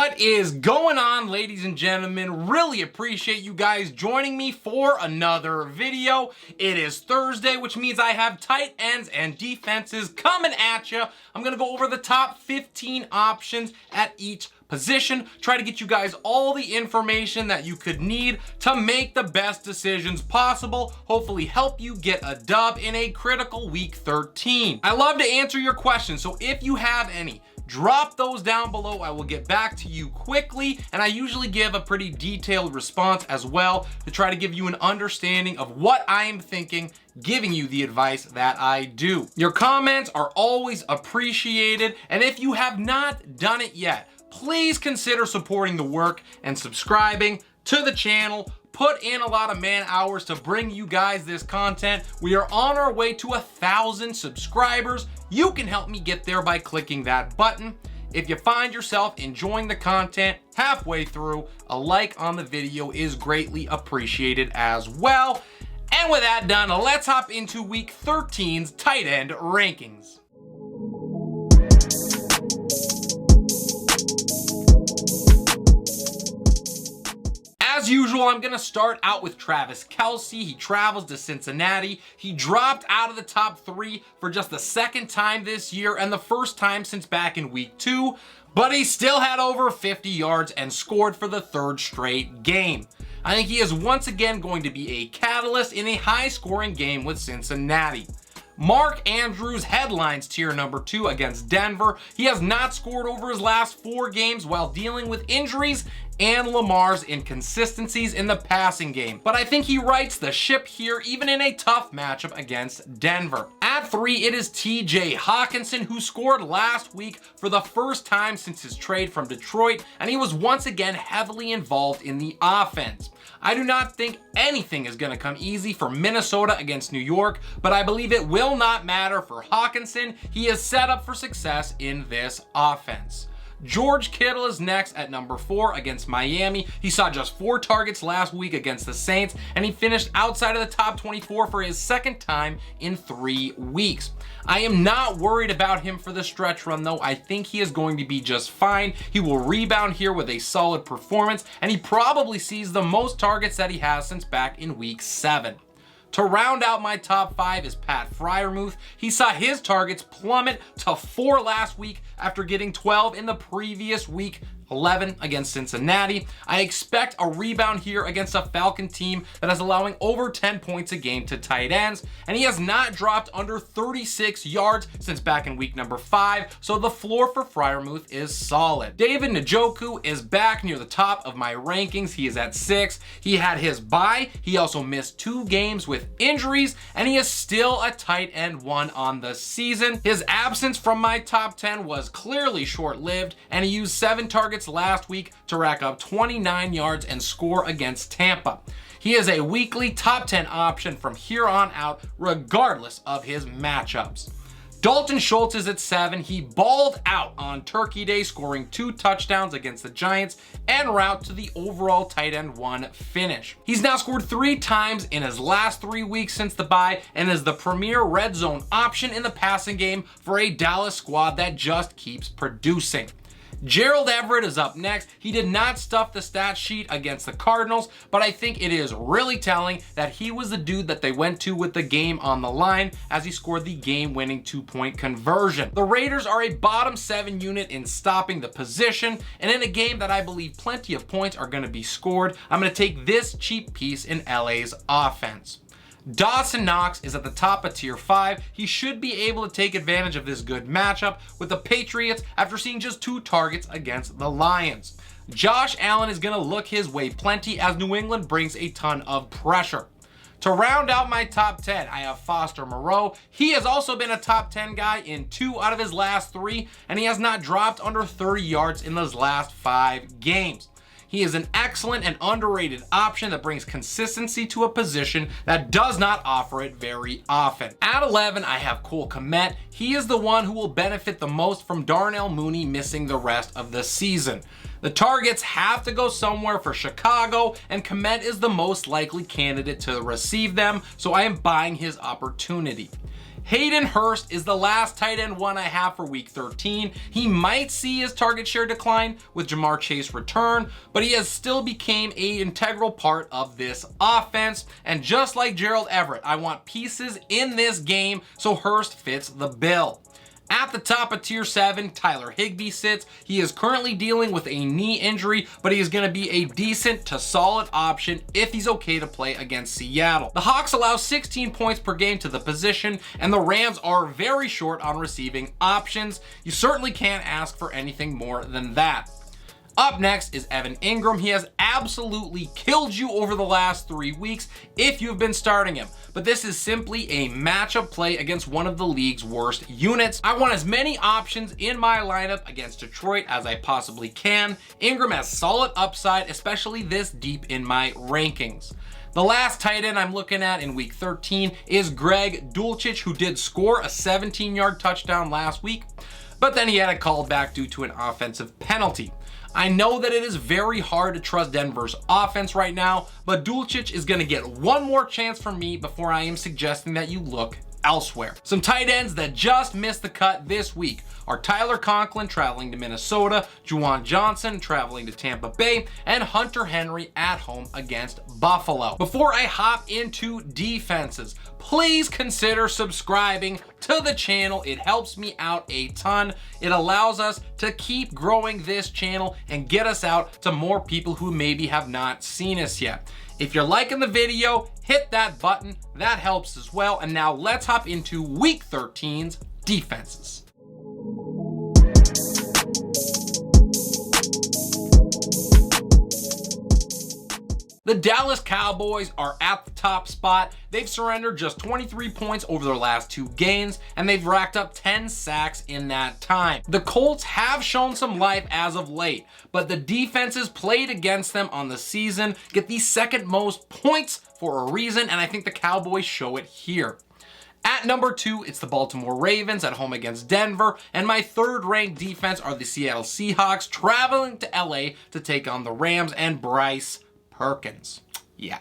What is going on, ladies and gentlemen? Really appreciate you guys joining me for another video. It is Thursday, which means I have tight ends and defenses coming at you. I'm going to go over the top 15 options at each position, try to get you guys all the information that you could need to make the best decisions possible, hopefully help you get a dub in a critical week 13. I love to answer your questions, so if you have any, drop those down below. I will get back to you quickly, and I usually give a pretty detailed response as well to try to give you an understanding of what I am thinking, giving you the advice that I do. Your comments are always appreciated, and if you have not done it yet, please consider supporting the work and subscribing to the channel. Put in a lot of man hours to bring you guys this content. We are on our way to 1,000 subscribers. You can help me get there by clicking that button. If you find yourself enjoying the content halfway through, a like on the video is greatly appreciated as well. And with that done, let's hop into week 13's tight end rankings. As usual, I'm going to start out with Travis Kelce. He travels to Cincinnati. He dropped out of the top 3 for just the second time this year and the first time since back in week 2, but he still had over 50 yards and scored for the 3rd straight game. I think he is once again going to be a catalyst in a high-scoring game with Cincinnati. Mark Andrews headlines tier number 2 against Denver. He has not scored over his last 4 games while dealing with injuries and Lamar's inconsistencies in the passing game. But I think he rights the ship here, even in a tough matchup against Denver. At 3, it is TJ Hockenson, who scored last week for the first time since his trade from Detroit, and he was once again heavily involved in the offense. I do not think anything is going to come easy for Minnesota against New York, but I believe it will not matter for Hockenson. He is set up for success in this offense. George Kittle is next at number 4 against Miami. He saw just 4 targets last week against the Saints, and he finished outside of the top 24 for his second time in 3 weeks. I am not worried about him for the stretch run, though. I think he is going to be just fine. He will rebound here with a solid performance, and he probably sees the most targets that he has since back in week 7. To round out my top 5 is Pat Freiermuth. He saw his targets plummet to 4 last week after getting 12 in the previous week, 11 against Cincinnati. I expect a rebound here against a Falcon team that is allowing over 10 points a game to tight ends, and he has not dropped under 36 yards since back in week number 5, so the floor for Freiermuth is solid. David Njoku is back near the top of my rankings. He is at 6. He had his bye. He also missed 2 games with injuries, and he is still a tight end 1 on the season. His absence from my top 10 was clearly short-lived, and he used 7 targets last week to rack up 29 yards and score against Tampa. He is a weekly top 10 option from here on out, regardless of his matchups. Dalton Schultz is at 7. He balled out on Turkey Day, scoring 2 touchdowns against the Giants en route to the overall tight end 1 finish. He's now scored 3 times in his last 3 weeks since the bye and is the premier red zone option in the passing game for a Dallas squad that just keeps producing. Gerald Everett is up next. He did not stuff the stat sheet against the Cardinals, but I think it is really telling that he was the dude that they went to with the game on the line as he scored the game-winning 2-point conversion. The Raiders are a bottom 7 unit in stopping the position, and in a game that I believe plenty of points are going to be scored, I'm going to take this cheap piece in LA's offense. Dawson Knox is at the top of tier 5. He should be able to take advantage of this good matchup with the Patriots after seeing just 2 targets against the Lions. Josh Allen is going to look his way plenty as New England brings a ton of pressure. To round out my top 10, I have Foster Moreau. He has also been a top 10 guy in 2 out of his last 3, and he has not dropped under 30 yards in those last 5 games. He is an excellent and underrated option that brings consistency to a position that does not offer it very often. At 11, I have Kmet. He is the one who will benefit the most from Darnell Mooney missing the rest of the season. The targets have to go somewhere for Chicago, and Kmet is the most likely candidate to receive them, so I am buying his opportunity. Hayden Hurst is the last tight end one I have for week 13. He might see his target share decline with Jamar Chase return, but he has still became an integral part of this offense. And just like Gerald Everett, I want pieces in this game, so Hurst fits the bill. At the top of tier 7, Tyler Higbee sits. He is currently dealing with a knee injury, but he is going to be a decent to solid option if he's okay to play against Seattle. The Hawks allow 16 points per game to the position, and the Rams are very short on receiving options. You certainly can't ask for anything more than that. Up next is Evan Engram. He has absolutely killed you over the last 3 weeks if you've been starting him. But this is simply a matchup play against one of the league's worst units. I want as many options in my lineup against Detroit as I possibly can. Engram has solid upside, especially this deep in my rankings. The last tight end I'm looking at in week 13 is Greg Dulcich, who did score a 17-yard touchdown last week, but then he had a call back due to an offensive penalty. I know that it is very hard to trust Denver's offense right now, but Dulcich is going to get one more chance from me before I am suggesting that you look elsewhere. Some tight ends that just missed the cut this week are Tyler Conklin traveling to Minnesota, Juwan Johnson traveling to Tampa Bay, and Hunter Henry at home against Buffalo. Before I hop into defenses, please consider subscribing to the channel. It helps me out a ton. It allows us to keep growing this channel and get us out to more people who maybe have not seen us yet. If you're liking the video, hit that button. That helps as well. And now let's hop into week 13's defenses. The Dallas Cowboys are at the top spot. They've surrendered just 23 points over their last 2 games, and they've racked up 10 sacks in that time. The Colts have shown some life as of late, but the defenses played against them on the season get the second most points for a reason, and I think the Cowboys show it here. At number 2, it's the Baltimore Ravens at home against Denver, and my third-ranked defense are the Seattle Seahawks traveling to LA to take on the Rams and Bryce Perkins. Yeah.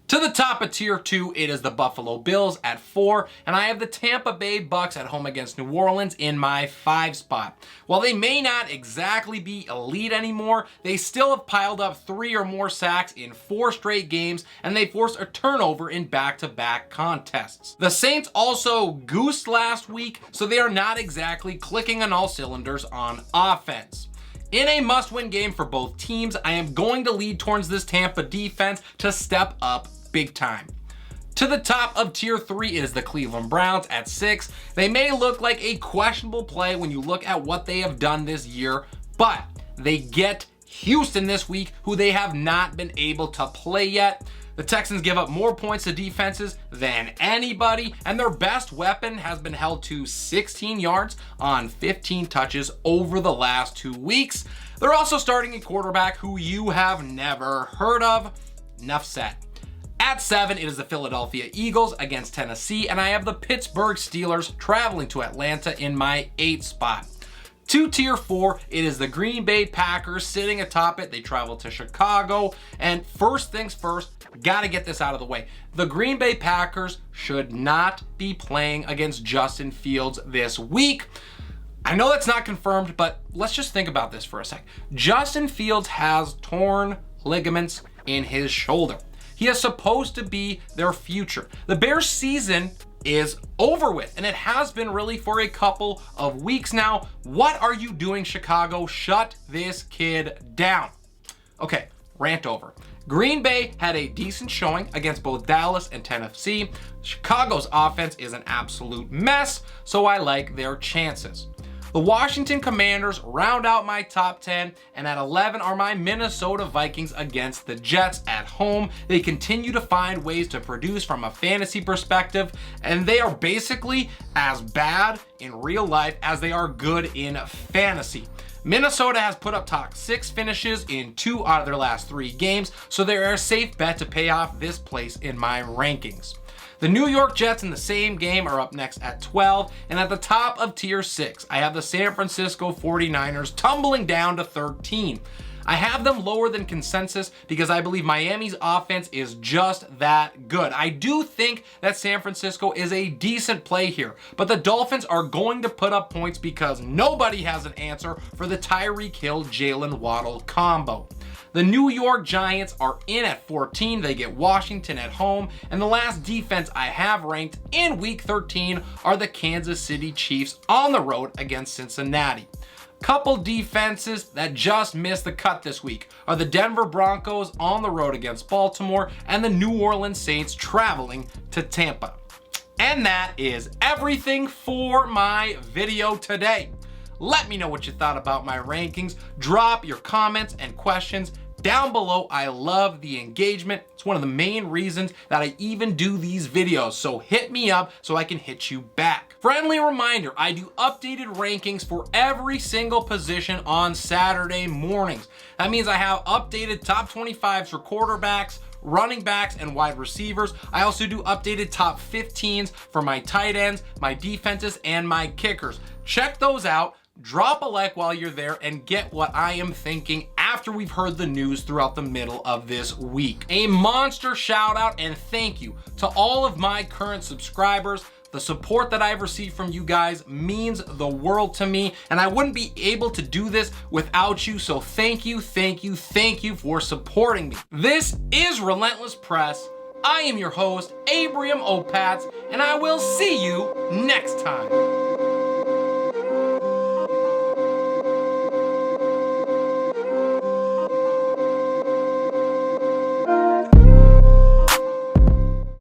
To the top of tier 2, it is the Buffalo Bills at 4, and I have the Tampa Bay Bucs at home against New Orleans in my 5 spot. While they may not exactly be elite anymore, they still have piled up 3 or more sacks in 4 straight games, and they forced a turnover in back-to-back contests. The Saints also goosed last week, so they are not exactly clicking on all cylinders on offense. In a must-win game for both teams, I am going to lead towards this Tampa defense to step up big time. To the top of tier 3 is the Cleveland Browns at 6. They may look like a questionable play when you look at what they have done this year, but they get Houston this week, who they have not been able to play yet. The Texans give up more points to defenses than anybody, and their best weapon has been held to 16 yards on 15 touches over the last 2 weeks. They're also starting a quarterback who you have never heard of. Enough said. At 7, it is the Philadelphia Eagles against Tennessee, and I have the Pittsburgh Steelers traveling to Atlanta in my 8th spot. To tier 4, it is the Green Bay Packers sitting atop it. They travel to Chicago, and first things first, gotta get this out of the way. The Green Bay Packers should not be playing against Justin Fields this week. I know that's not confirmed, but let's just think about this for a sec. Justin Fields has torn ligaments in his shoulder. He is supposed to be their future. The Bears' season is over with, and it has been really for a couple of weeks now. What are you doing, Chicago? Shut this kid down. Okay, rant over. Green Bay had a decent showing against both Dallas and Tennessee. Chicago's offense is an absolute mess, so I like their chances. The Washington Commanders round out my top 10, and at 11 are my Minnesota Vikings against the Jets at home. They continue to find ways to produce from a fantasy perspective, and they are basically as bad in real life as they are good in fantasy. Minnesota has put up top 6 finishes in 2 out of their last 3 games, so they're a safe bet to pay off this place in my rankings. The New York Jets in the same game are up next at 12, and at the top of tier 6, I have the San Francisco 49ers tumbling down to 13. I have them lower than consensus because I believe Miami's offense is just that good. I do think that San Francisco is a decent play here, but the Dolphins are going to put up points because nobody has an answer for the Tyreek Hill-Jalen Waddle combo. The New York Giants are in at 14. They get Washington at home. And the last defense I have ranked in Week 13 are the Kansas City Chiefs on the road against Cincinnati. Couple defenses that just missed the cut this week are the Denver Broncos on the road against Baltimore and the New Orleans Saints traveling to Tampa. And that is everything for my video today. Let me know what you thought about my rankings. Drop your comments and questions down below. I love the engagement. It's one of the main reasons that I even do these videos. So hit me up so I can hit you back. Friendly reminder, I do updated rankings for every single position on Saturday mornings. That means I have updated top 25s for quarterbacks, running backs, and wide receivers. I also do updated top 15s for my tight ends, my defenses, and my kickers. Check those out. Drop a like while you're there and get what I am thinking after we've heard the news throughout the middle of this week. A monster shout out and thank you to all of my current subscribers. The support that I've received from you guys means the world to me, and I wouldn't be able to do this without you. So thank you, thank you, thank you for supporting me. This is Relentless Press. I am your host, Abraham Opatz, and I will see you next time.